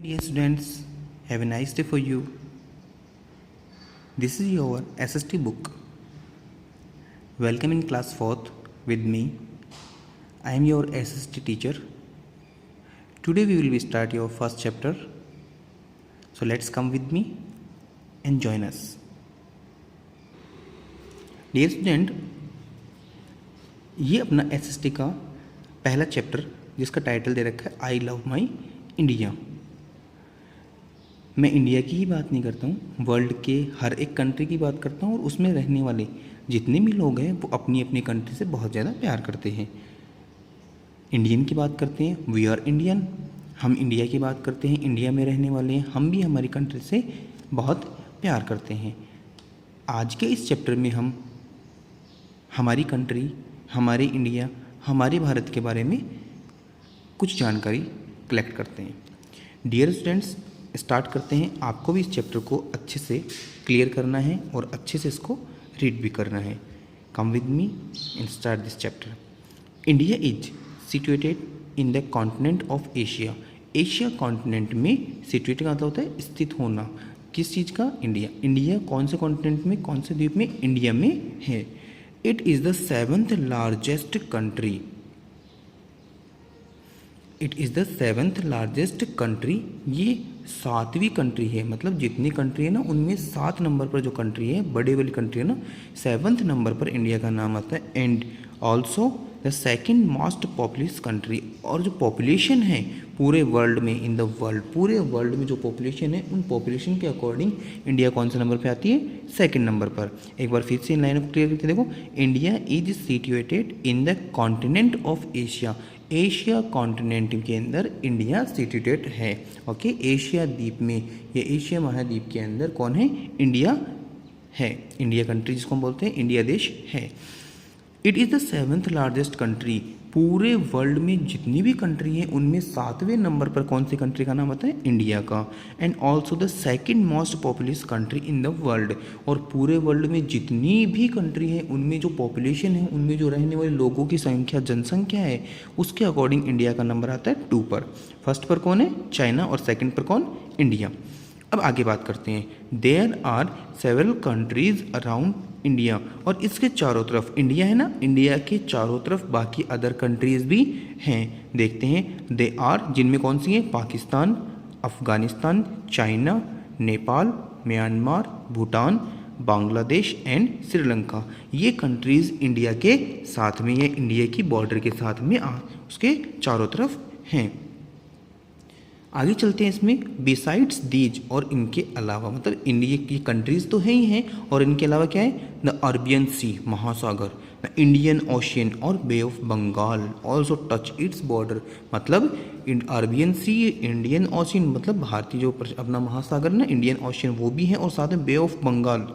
Dear students, have a nice day for you. This is your SST book. Welcome in class 4th with me. I am your SST teacher. Today we will start your first chapter. So let's come with me and join us. Dear student, ये अपना SST का पहला chapter जिसका title दे रखा है I love my India. मैं India की ही बात नहीं करता हूँ, वर्ल्ड के हर एक कंट्री की बात करता हूँ और उसमें रहने वाले जितने भी लोग हैं वो अपनी अपनी कंट्री से बहुत ज़्यादा प्यार करते हैं। इंडियन की बात करते हैं, वी आर इंडियन, हम इंडिया की बात करते हैं, इंडिया में रहने वाले हैं, हम भी हमारी कंट्री से बहुत प्यार करते हैं। आज के इस चैप्टर में हम हमारी कंट्री, हमारे इंडिया, हमारे भारत के बारे में कुछ जानकारी कलेक्ट करते हैं। डियर स्टूडेंट्स, स्टार्ट करते हैं। आपको भी इस चैप्टर को अच्छे से क्लियर करना है और अच्छे से इसको रीड भी करना है। Come with me and start this chapter. India is situated in the continent of Asia. Asia continent में सिचुएटेड का मतलब होता है स्थित होना। किस चीज़ का? इंडिया। इंडिया कौन से कॉन्टिनेंट में, कौन से द्वीप में? इंडिया में है। It is the 7th largest country. It is the 7th largest country. ये 7वीं कंट्री है, मतलब जितनी कंट्री है ना उनमें 7 नंबर पर जो कंट्री है, बड़े वाली कंट्री है ना, 7th नंबर पर इंडिया का नाम आता है। And also the 2nd most populous country. और जो पॉपुलेशन है पूरे वर्ल्ड में, इन द वर्ल्ड, पूरे वर्ल्ड में जो पॉपुलेशन है उन पॉपुलेशन के अकॉर्डिंग इंडिया कौन से नंबर पे आती है? 2nd नंबर पर। एक बार फिर से इन लाइन को क्लियर करके देखो। India is situated in the continent of Asia. Asia continent के अंदर इंडिया सिचुएटेड है। ओके, एशिया द्वीप में, ये एशिया महाद्वीप के अंदर कौन है? इंडिया है। इंडिया कंट्री जिसको हम बोलते हैं, इंडिया देश है। It is the 7th largest country. पूरे वर्ल्ड में जितनी भी कंट्री हैं उनमें 7वें नंबर पर कौन सी कंट्री का नाम आता है? इंडिया का। And also the 2nd most populous country in the world. और पूरे वर्ल्ड में जितनी भी कंट्री है उनमें जो पॉपुलेशन है, उनमें जो रहने वाले लोगों की संख्या, जनसंख्या है, उसके अकॉर्डिंग इंडिया का नंबर आता है 2 पर। फर्स्ट पर कौन है? चाइना, और 2nd पर कौन? इंडिया। अब आगे बात करते हैं। There are several countries around India. और इसके चारों तरफ, इंडिया है ना, इंडिया के चारों तरफ बाकी अदर कंट्रीज भी हैं। देखते हैं। दे आर, जिनमें कौन सी हैं? Pakistan, Afghanistan, China, Nepal, Myanmar, Bhutan, Bangladesh and Sri Lanka. ये कंट्रीज़ इंडिया के साथ में, ये इंडिया की बॉर्डर के साथ में उसके चारों तरफ हैं। आगे चलते हैं इसमें। बिसाइड्स दीज, और इनके अलावा, मतलब इंडिया की कंट्रीज़ तो है ही हैं और इनके अलावा क्या है? द अरबियन सी, महासागर, द इंडियन ओशियन और Bay of Bengal also touch its border. मतलब अरबियन सी, इंडियन ओशियन, मतलब भारतीय जो अपना महासागर ना, इंडियन ओशियन, वो भी है, और साथ में बे ऑफ बंगाल,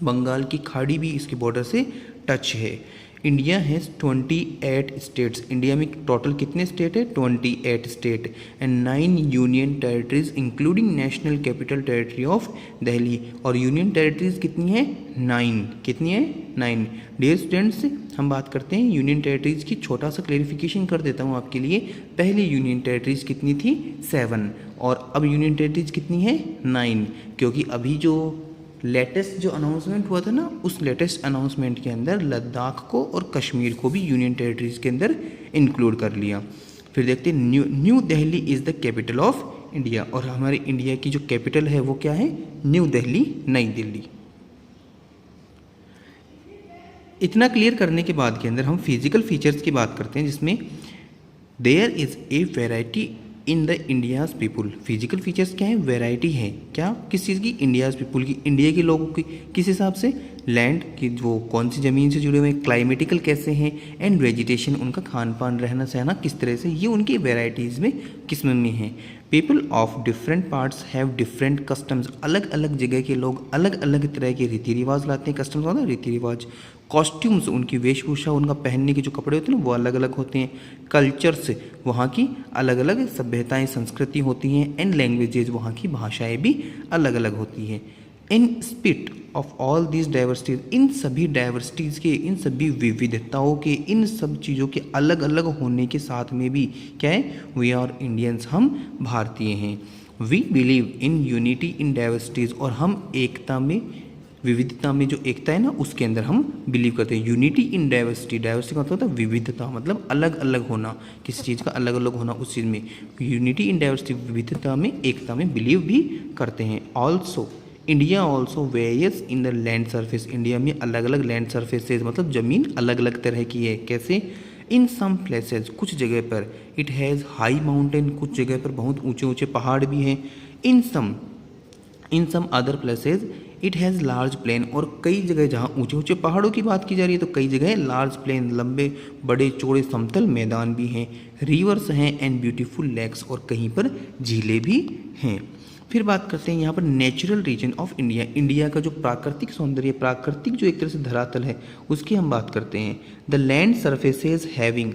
बंगाल की खाड़ी भी इसके बॉर्डर से टच है। India has 28 states. इंडिया में टोटल कितने स्टेट है? 28 state and 9 union territories including national capital territory of Delhi. और यूनियन टेरिटरीज कितनी है? 9। कितनी है? 9। डियर स्टूडेंट्स, हम बात करते हैं यूनियन टेरिटरीज की। छोटा सा क्लेरिफिकेशन कर देता हूँ आपके लिए। पहले यूनियन टेरिटरीज कितनी थी? 7, और अब यूनियन टेरिटरीज कितनी है? 9। क्योंकि अभी जो लेटेस्ट जो अनाउंसमेंट हुआ था ना, उस लेटेस्ट अनाउंसमेंट के अंदर लद्दाख को और कश्मीर को भी यूनियन टेरिटरीज के अंदर इंक्लूड कर लिया। फिर देखते हैं। New Delhi is the capital of India. और हमारे इंडिया की जो कैपिटल है वो क्या है? न्यू दिल्ली, नई दिल्ली। इतना क्लियर करने के बाद के अंदर हम फिजिकल फीचर्स की बात करते हैं, जिसमें there is a variety in the India's people. Physical features क्या है? वेराइटी है। क्या? किस चीज़ की? इंडियाज़ पीपुल की, इंडिया के लोगों की। किस हिसाब से? लैंड की, वो कौन सी ज़मीन से जुड़े हुए हैं, क्लाइमेटिकल कैसे हैं, एंड वेजिटेशन, उनका खान पान, रहना सहना किस तरह से, ये उनकी वेराइटीज़ में किस्म में हैं। People of different parts have different customs. अलग अलग जगह के लोग अलग अलग तरह के रीति रिवाज लाते हैं। कस्टम्स होता है रीति रिवाज। कॉस्ट्यूम्स, उनकी वेशभूषा, उनका पहनने के जो कपड़े होते हैं ना, वो अलग अलग होते हैं। कल्चर्स, वहाँ की अलग अलग सभ्यताएं, संस्कृति होती हैं। एंड लैंग्वेजेज, वहाँ की भाषाएं भी अलग अलग होती हैं। In spite of all this diversities, इन सभी डाइवर्सिटीज़ के, इन सभी विविधताओं के, इन सब चीज़ों के अलग अलग होने के साथ में भी क्या है, वी आर इंडियंस, हम भारतीय हैं। We believe in unity in diversities, और हम एकता में, विविधता में जो एकता है ना उसके अंदर हम बिलीव करते हैं। यूनिटी इन डाइवर्सिटी, डाइवर्सिटी का मतलब होता है विविधता, मतलब अलग अलग होना, किसी चीज़ का अलग अलग होना उस चीज़ में। यूनिटी इन डाइवर्सिटी, विविधता में, एकता में बिलीव भी करते हैं। Also India also various in the land surface, India में अलग अलग लैंड सरफेसेज, मतलब ज़मीन अलग अलग तरह की है। कैसे? इन सम प्लेसेज, कुछ जगह पर इट हैज़ हाई माउंटेन, कुछ जगह पर बहुत ऊंचे ऊंचे पहाड़ भी हैं। In some other places it has large plain, और कई जगह जहाँ ऊंचे ऊंचे पहाड़ों की बात की जा रही है तो कई जगह लार्ज प्लेन, लंबे बड़े चौड़े समतल मैदान भी हैं। रिवर्स हैं एंड ब्यूटीफुल लेक्स, और कहीं पर झीलें भी हैं। फिर बात करते हैं यहाँ पर natural region of India, India का जो प्राकृतिक सौंदर्य, प्राकृतिक जो एक तरह से धरातल है उसकी हम बात करते हैं। The land surfaces having,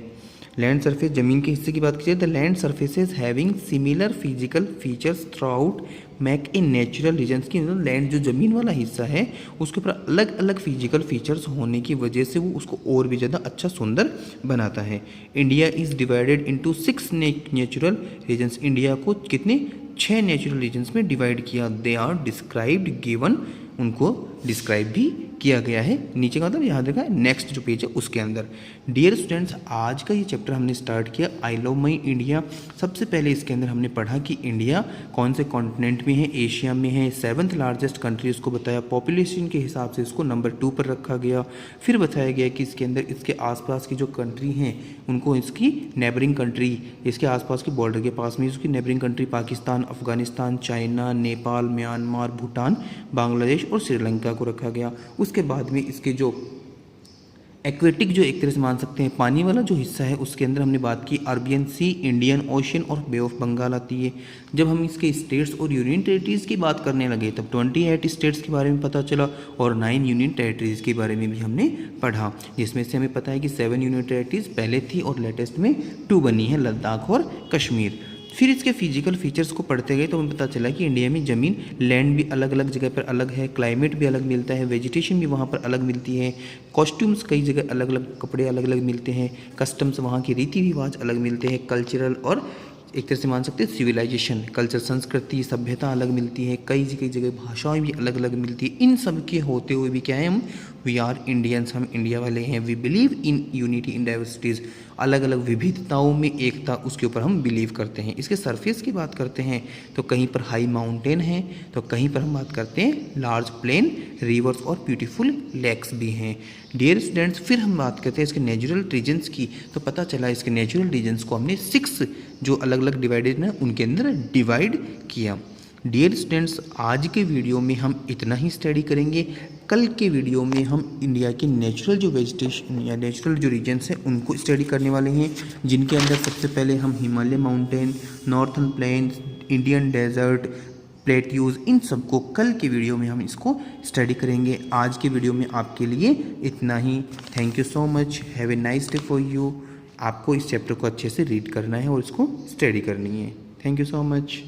land surface जमीन के हिस्से की बात कीजिए, the land surfaces having similar physical features throughout make in natural regions की, लैंड जो ज़मीन वाला हिस्सा है उसके ऊपर अलग अलग फिजिकल फीचर्स होने की वजह से वो उसको और भी ज़्यादा अच्छा सुंदर बनाता है। India is divided into 6 natural regions, India को कितने 6 नेचुरल रीजन्स में डिवाइड किया। दे आर डिस्क्राइब्ड गिवन, उनको डिस्क्राइब भी किया गया है। नीचे का मतलब यहाँ देखा है, नेक्स्ट जो पेज है उसके अंदर। डियर स्टूडेंट्स, आज का ये चैप्टर हमने स्टार्ट किया आई लव माई इंडिया। सबसे पहले इसके अंदर हमने पढ़ा कि इंडिया कौन से कॉन्टिनेंट में है, एशिया में है, 7th लार्जेस्ट कंट्री उसको बताया, पॉपुलेशन के हिसाब से इसको नंबर 2 पर रखा गया। फिर बताया गया कि इसके अंदर इसके आसपास की जो कंट्री हैं उनको इसकी नेबरिंग कंट्री, इसके आसपास की बॉर्डर के पास में इसकी neighbouring country Pakistan, Afghanistan, China, Nepal, Myanmar, Bhutan, Bangladesh और श्रीलंका को रखा गया। उसके बाद में इसके जो एक्वेटिक, जो एक तरह से मान सकते हैं पानी वाला जो हिस्सा है, उसके अंदर हमने बात की अरबियन सी, इंडियन ओशन और बे ऑफ बंगाल आती है। जब हम इसके स्टेट्स और यूनियन टेरिटरीज़ की बात करने लगे तब 28 स्टेट्स के बारे में पता चला और 9 यूनियन टेरिटरीज़ के बारे में भी हमने पढ़ा, जिसमें से हमें पता है कि 7 यूनियन टेरिटरीज़ पहले थी और लेटेस्ट में 2 बनी है, लद्दाख और कश्मीर। फिर इसके फिजिकल फीचर्स को पढ़ते गए तो हमें पता चला कि इंडिया में ज़मीन, लैंड भी अलग अलग जगह पर अलग है, क्लाइमेट भी अलग मिलता है, वेजिटेशन भी वहाँ पर अलग मिलती है, कॉस्ट्यूम्स कई जगह अलग अलग, कपड़े अलग अलग मिलते हैं, कस्टम्स वहाँ के रीति रिवाज अलग मिलते हैं, कल्चरल और एक तरह से मान सकते हैं सिविलाइजेशन, कल्चर, संस्कृति, सभ्यता अलग मिलती है, कई जगह भाषाएं भी अलग अलग मिलती है। इन सब के होते हुए भी क्या है, हम वी आर इंडियंस, हम इंडिया वाले हैं। We believe in unity in diversities, अलग अलग विविधताओं में एकता, उसके ऊपर हम बिलीव करते हैं। इसके सरफेस की बात करते हैं तो कहीं पर हाई माउंटेन है तो कहीं पर हम बात करते हैं लार्ज प्लेन, रिवर्स और ब्यूटीफुल लेक्स भी हैं। डियर स्टूडेंट्स, फिर हम बात करते हैं इसके नेचुरल रीजन्स की, तो पता चला इसके नेचुरल रीजन्स को हमने 6 जो अलग अलग डिवाइडेड है उनके अंदर डिवाइड किया। डियर स्टूडेंट्स, आज के वीडियो में हम इतना ही स्टडी करेंगे। कल के वीडियो में हम इंडिया के नेचुरल जो वेजिटेशन या नेचुरल जो रीजन्स हैं उनको स्टडी करने वाले हैं, जिनके अंदर सबसे पहले हम Himalaya mountain, northern plains, Indian desert, plateaus, इन सबको कल के वीडियो में हम इसको स्टडी करेंगे। आज के वीडियो में आपके लिए इतना ही। Thank you so much, have a nice day for you. आपको इस चैप्टर को अच्छे से रीड करना है और इसको स्टडी करनी है। Thank you so much.